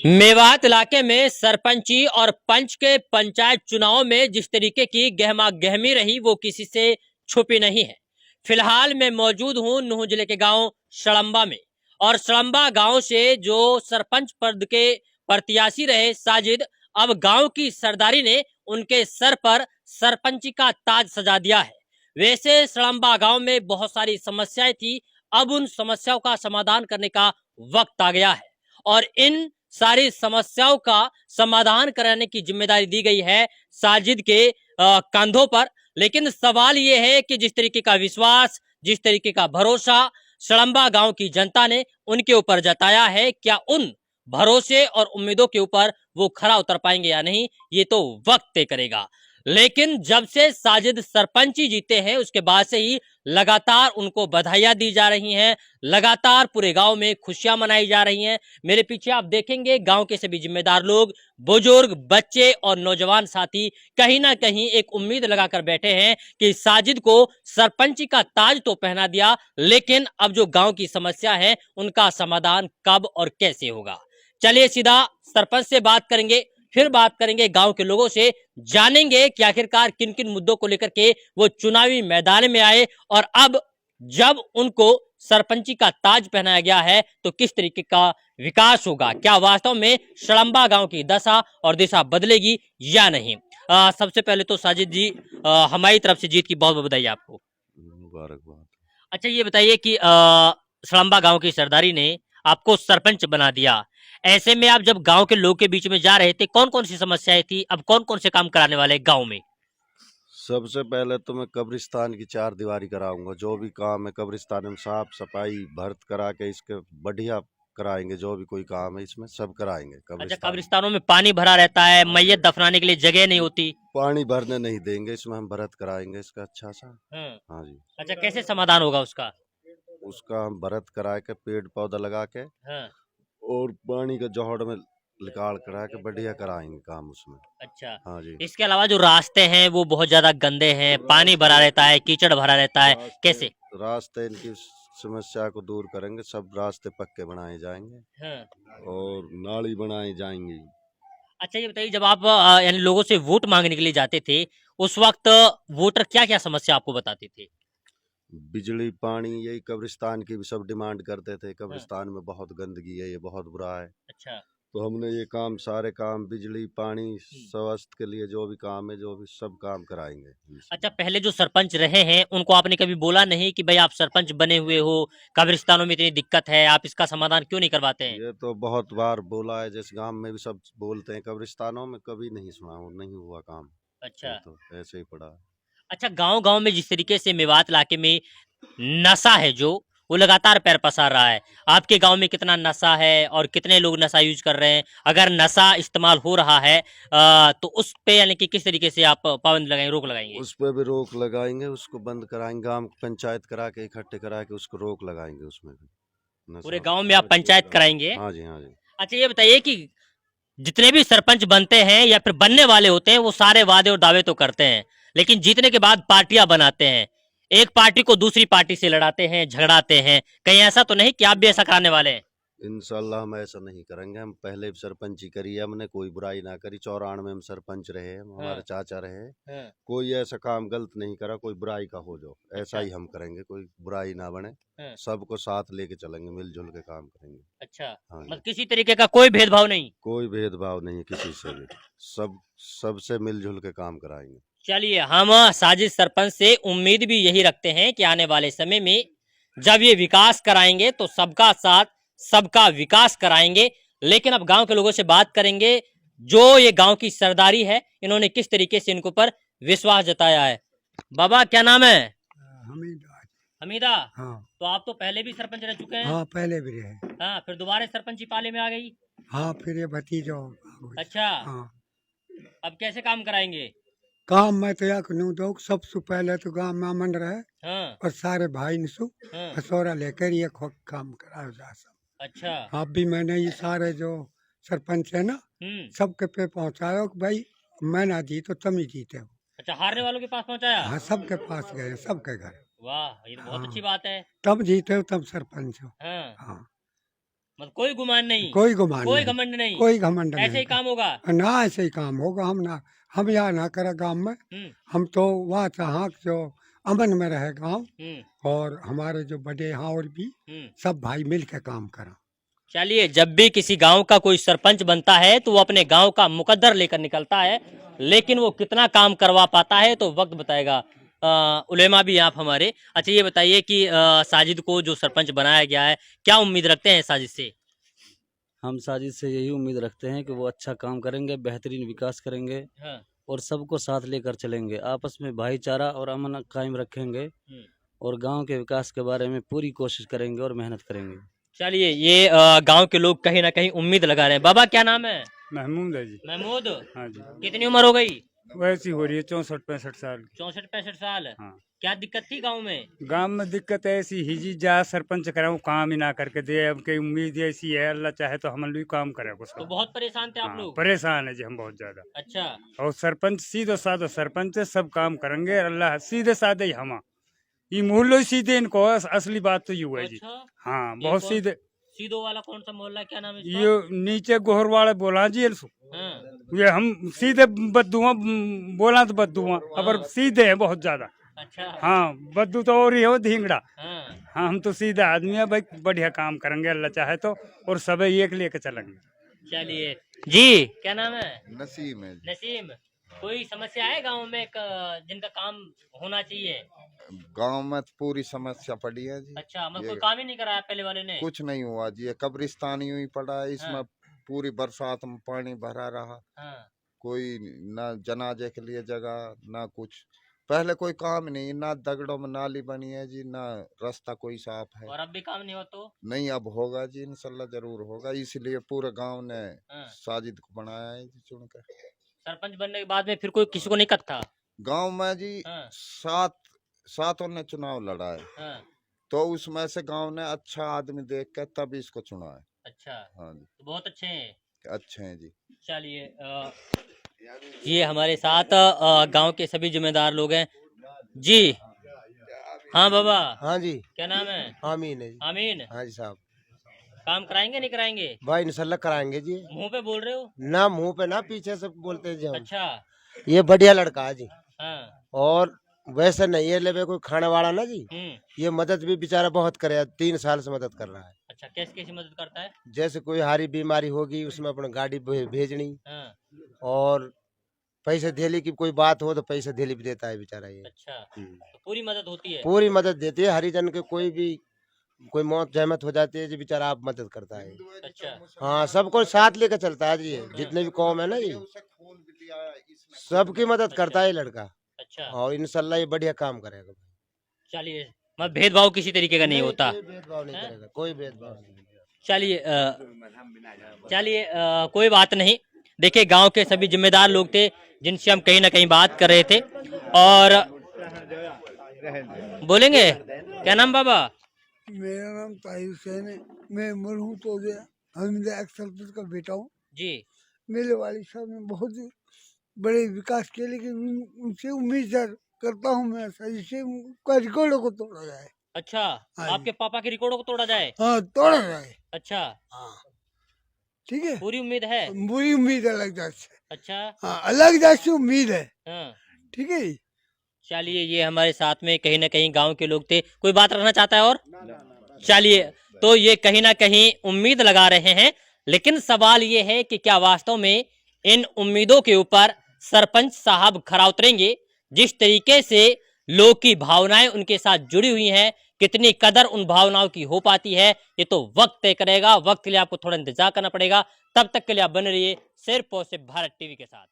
मेवात इलाके में सरपंची और पंच के पंचायत चुनाव में जिस तरीके की गहमा गहमी रही वो किसी से छुपी नहीं है। फिलहाल मैं मौजूद हूं नूंह जिले के गांव सड़म्बा में, और सड़म्बा गांव से जो सरपंच पद के प्रत्याशी रहे साजिद, अब गांव की सरदारी ने उनके सर पर सरपंची का ताज सजा दिया है। वैसे सड़म्बा गांव में बहुत सारी समस्याएं थी, अब उन समस्याओं का समाधान करने का वक्त आ गया है और इन सारी समस्याओं का समाधान कराने की जिम्मेदारी दी गई है साजिद के कंधों पर। लेकिन सवाल ये है कि जिस तरीके का विश्वास, जिस तरीके का भरोसा सड़म्बा गांव की जनता ने उनके ऊपर जताया है, क्या उन भरोसे और उम्मीदों के ऊपर वो खरा उतर पाएंगे या नहीं, ये तो वक्त तय करेगा। लेकिन जब से साजिद सरपंची जीते हैं उसके बाद से ही लगातार उनको बधाइयां दी जा रही हैं, लगातार पूरे गांव में खुशियां मनाई जा रही हैं। मेरे पीछे आप देखेंगे गांव के सभी जिम्मेदार लोग, बुजुर्ग, बच्चे और नौजवान साथी कहीं ना कहीं एक उम्मीद लगाकर बैठे हैं कि साजिद को सरपंची का ताज तो पहना दिया, लेकिन अब जो गांव की समस्या है उनका समाधान कब और कैसे होगा। चलिए सीधा सरपंच से बात करेंगे, फिर बात करेंगे गांव के लोगों से, जानेंगे कि आखिरकार किन किन मुद्दों को लेकर के वो चुनावी मैदान में आए और अब जब उनको सरपंची का ताज पहनाया गया है तो किस तरीके का विकास होगा, क्या वास्तव में सड़म्बा गांव की दशा और दिशा बदलेगी या नहीं। सबसे पहले तो साजिद जी, हमारी तरफ से जीत की बहुत बहुत बधाई आपको। मुबारकबाद। अच्छा ये बताइए कि सड़म्बा गांव की सरदारी ने आपको सरपंच बना दिया, ऐसे में आप जब गांव के लोग के बीच में जा रहे थे कौन कौन सी समस्याएं थी, अब कौन कौन से काम कराने वाले गांव में? सबसे पहले तो मैं कब्रिस्तान की 4 दीवारी कराऊंगा। जो भी काम है कब्रिस्तान में साफ सफाई भर्त करा के इसके बढ़िया कराएंगे। जो भी कोई काम है इसमें सब कराएंगे। अच्छा, कब्रिस्तानों में पानी भरा रहता है, मैयत दफनाने के लिए जगह नहीं होती। पानी भरने नहीं देंगे, इसमें हम भरत कराएंगे इसका अच्छा सा। हाँ जी। अच्छा, कैसे समाधान होगा उसका? उसका हम भरत करा के पेड़ पौधा लगा के हाँ। और पानी का जोहड़ में निकाल करा के बढ़िया कराएंगे काम उसमें। अच्छा, हाँ जी। इसके अलावा जो रास्ते हैं वो बहुत ज्यादा गंदे हैं, पानी भरा रहता है, कीचड़ भरा रहता है, कैसे? रास्ते इनकी समस्या को दूर करेंगे, सब रास्ते पक्के बनाए जाएंगे। हाँ। और नाली बनाई जाएंगी। अच्छा ये बताइए, जब आप यानी लोगों से वोट मांगने के लिए जाते थे उस वक्त वोटर क्या क्या समस्या आपको बताते थे? बिजली पानी यही कब्रिस्तान की भी सब डिमांड करते थे। कब्रिस्तान में बहुत गंदगी है, ये बहुत बुरा है। अच्छा। तो हमने ये काम सारे काम बिजली पानी स्वास्थ्य के लिए जो भी काम है जो भी सब काम कराएंगे। अच्छा, पहले जो सरपंच रहे हैं उनको आपने कभी बोला नहीं कि भाई आप सरपंच बने हुए हो, कब्रिस्तानों में इतनी दिक्कत है, आप इसका समाधान क्यों नहीं करवाते हैं? ये तो बहुत बार बोला है, जैसे गांव में भी सब बोलते हैं। कब्रिस्तानों में कभी नहीं सुना, नहीं हुआ काम। अच्छा। तो ऐसे ही पड़ा। अच्छा, गांव गांव में जिस तरीके से मेवात इलाके में नशा है जो वो लगातार पैर पसार रहा है, आपके गांव में कितना नशा है और कितने लोग नशा यूज कर रहे हैं? अगर नशा इस्तेमाल हो रहा है तो उस पे यानी कि किस तरीके से आप पाबंदी लगाएंगे, रोक लगाएंगे? उस पर भी रोक लगाएंगे, उसको बंद कराएंगे। गांव पंचायत करा के इकट्ठे करा के उसको रोक लगाएंगे। उसमें भी पूरे नशा। गांव में आप पंचायत कराएंगे? हाँ जी, हाँ जी। अच्छा ये बताइए कि जितने भी सरपंच बनते हैं या फिर बनने वाले होते हैं वो सारे वादे और दावे तो करते हैं, लेकिन जीतने के बाद पार्टियां बनाते हैं, एक पार्टी को दूसरी पार्टी से लड़ाते हैं, झगड़ाते हैं। कहीं ऐसा तो नहीं कि आप भी ऐसा कराने वाले हैं? इंशाल्लाह हम ऐसा नहीं करेंगे। हम पहले भी सरपंची करी है, हमने कोई बुराई ना करी। 94 में हम सरपंच रहे, हमारे चाचा रहे। कोई ऐसा काम गलत नहीं करा, कोई बुराई का हो जो ऐसा ही हम करेंगे। कोई बुराई ना बने, सबको साथ लेके चलेंगे, मिलजुल के काम करेंगे। अच्छा, हाँ, मतलब किसी तरीके का कोई भेदभाव नहीं? कोई भेदभाव नहीं किसी से भी। सबसे मिलजुल के काम कराएंगे। चलिए, हम साजिद सरपंच से उम्मीद भी यही रखते हैं कि आने वाले समय में जब ये विकास कराएंगे तो सबका साथ सबका विकास कराएंगे। लेकिन अब गांव के लोगों से बात करेंगे, जो ये गांव की सरदारी है इन्होंने किस तरीके से इनके ऊपर विश्वास जताया है। बाबा क्या नाम है? हमीदा। हमीदा। हाँ। तो आप तो पहले भी सरपंच रह चुके हैं? हाँ, पहले भी रहे। हाँ, फिर दोबारा सरपंची पाले में आ गई? हाँ, फिर ये भतीजो। अच्छा। हाँ। अब कैसे काम कराएंगे? काम मैं तो यह कहूँ दो, सबसे पहले तो गांव में अमन रहे। हाँ। और सारे भाई निशु हसौरा लेकर ये काम कराया जा सब। अच्छा। आप भी मैंने ये सारे जो सरपंच है ना सबके पे पहुँचायो कि भाई मैं ना जीतो तुम ही जीते हो। अच्छा, हारने वालों के पास पहुंचाया। हाँ, सबके पास गए, सबके घर। वाह, ये तो बहुत हाँ। अच्छी बात है। तब जीते हो, तब सरपंच हो। हाँ, हाँ, मतलब कोई गुमान नहीं, कोई गुमान कोई नहीं, घमंड नहीं, कोई घमंड ऐसे ही नहीं। काम होगा। ना ऐसे ही काम होगा। हम यहाँ ना करा गांव में। हम तो वहाँ चाह जो अमन में रहे गांव, और हमारे जो बड़े यहाँ और भी सब भाई मिल के काम करा। चलिए, जब भी किसी गांव का कोई सरपंच बनता है तो वो अपने गांव का मुकद्दर लेकर निकलता है, लेकिन वो कितना काम करवा पाता है तो वक्त बताएगा। उलेमा भी आप हमारे। अच्छा, ये बताइए कि साजिद को जो सरपंच बनाया गया है, क्या उम्मीद रखते हैं साजिद से? हम साजिद से यही उम्मीद रखते हैं कि वो अच्छा काम करेंगे, बेहतरीन विकास करेंगे, हाँ। और सबको साथ लेकर चलेंगे, आपस में भाईचारा और अमन कायम रखेंगे, और गांव के विकास के बारे में पूरी कोशिश करेंगे और मेहनत करेंगे। चलिए, ये गांव के लोग कहीं ना कहीं उम्मीद लगा रहे हैं। बाबा, क्या नाम है? महमूद है जी। महमूद, हाँ जी, कितनी उम्र हो गई? वैसी हो रही है 64-65 साल। 64-65 साल। हाँ। क्या दिक्कत थी गांव में? गांव में दिक्कत ऐसी ही जी, जा सरपंच कराऊं काम ही ना करके दे। अब की उम्मीद ऐसी है, अल्लाह चाहे तो हम भी काम करे कुछ। तो बहुत परेशान थे आप हाँ, लोग? परेशान है जी हम बहुत ज्यादा। अच्छा। और सरपंच सीधे साधे सरपंच है, सब काम करेंगे, अल्लाह सीधे साधे ही हम ये मूल्य सीधे इनको। असली बात तो ये है जी। अच्छा, हाँ, ये बहुत कौन- सीधे। सीधो वाला कौन सा मोहल्ला, क्या नाम है इसका? ये नीचे गोहर वाले बोला जी इनसु। हाँ, ये हम सीधे बद्दुआ बोला तो बद्दुआ, अब सीधे है बहुत ज्यादा। अच्छा। हाँ, बद्दू तो और ही हो ढींगड़ा। हाँ, हाँ, हम तो सीधा आदमी है भाई, बढ़िया काम करेंगे अल्लाह चाहे तो, और सब एक लेके चलेंगे। चलिए जी, क्या नाम है? नसीम है जी। नसीम, कोई समस्या है गांव में जिनका काम होना चाहिए? गांव में तो पूरी समस्या पड़ी है जी। अच्छा, मतलब ये कोई काम ही नहीं कराया पहले वाले ने? कुछ नहीं हुआ जी, ये कब्रिस्तान यूं ही पड़ा है, इसमें हाँ। पूरी बरसात में पानी भरा रहा। हाँ। कोई ना जनाजे के लिए जगह, ना कुछ। पहले कोई काम नहीं, ना दगड़ों में नाली बनी है जी, ना रास्ता कोई साफ है। और अब भी काम नहीं हो तो? नहीं, अब होगा जी, इंशाल्लाह जरूर होगा। इसलिए पूरे गांव ने हाँ। साजिद को बनाया है जी चुनकर। सरपंच बनने के बाद में फिर कोई किसी को नहीं था? गांव में जी हाँ। सातों ने चुनाव लड़ा है, हाँ। तो उसमें से गांव ने अच्छा आदमी देख के तब इसको चुना है। अच्छा, हाँ जी, तो बहुत अच्छे हैं। अच्छे हैं जी। चलिए, ये हमारे साथ गांव के सभी जिम्मेदार लोग हैं जी। हाँ बाबा। हाँ जी, क्या नाम है? आमीन है जी। आमीन, हाँ जी साहब, काम कराएंगे नहीं कराएंगे? भाई इंशाल्लाह कराएंगे जी। मुंह पे बोल रहे हो? ना मुंह पे ना पीछे से बोलते हैं जी हम। अच्छा। ये बढ़िया लड़का है जी, हाँ। और वैसे नहीं है ले कोई खाने वाला ना जी। ये मदद भी बेचारा बहुत करे, 3 साल से मदद कर रहा है। अच्छा, कैसे कैसी मदद करता है? जैसे कोई हारी बीमारी होगी उसमें अपना गाड़ी भेजनी, हाँ। और पैसे धेली की कोई बात हो तो पैसे धेली भी देता है बेचारा ये। अच्छा, तो पूरी मदद होती है? पूरी मदद देती है, हरिजन के कोई मौत जहमत हो जाती है जी, बेचारा आप मदद करता है। अच्छा। हाँ, सबको साथ लेकर चलता है जी, ये जितने भी कौम है ना ये, सबकी मदद करता है ये लड़का। अच्छा, और इंशाल्लाह ये बढ़िया काम करेगा। चलिए, मतलब भेदभाव किसी तरीके का नहीं होता? कोई भेदभाव नहीं करेगा, कोई भेदभाव नहीं। चलिए, कोई बात नहीं। देखिए, गांव के सभी जिम्मेदार लोग थे जिनसे हम कहीं ना कहीं बात कर रहे थे। और बोलेंगे, क्या नाम बाबा? मेरा नाम ताहिर हुसैन है। मैं मरहूम तो हमीदा एक्स सरपंच का बेटा हूँ जी। मेरे वालिद साहब ने बहुत बड़े विकास किए, लेकिन उनसे उम्मीद करता हूँ मैं जिससे उनका रिकॉर्ड को तोड़ा जाए। अच्छा, हाँ। आपके पापा के रिकॉर्डों को तोड़ा जाए? हाँ, तोड़ा जाए। अच्छा, हाँ, ठीक है, पूरी उम्मीद है? बुरी उम्मीद है अलग जात से। अच्छा। हाँ, अलग जात से उम्मीद है। हाँ। ठीक है। चलिए, ये हमारे साथ में कहीं ना कहीं गांव के लोग थे। कोई बात रखना चाहता है और? चलिए, तो ये कहीं ना कहीं उम्मीद लगा रहे हैं, लेकिन सवाल ये है कि क्या वास्तव में इन उम्मीदों के ऊपर सरपंच साहब खरा उतरेंगे? जिस तरीके से लोग की भावनाएं उनके साथ जुड़ी हुई हैं, कितनी कदर उन भावनाओं की हो पाती है, ये तो वक्त तय करेगा। वक्त के लिए आपको थोड़ा इंतजार करना पड़ेगा। तब तक के लिए आप बने रहिए सिर्फ और सिर्फ भारत टीवी के साथ।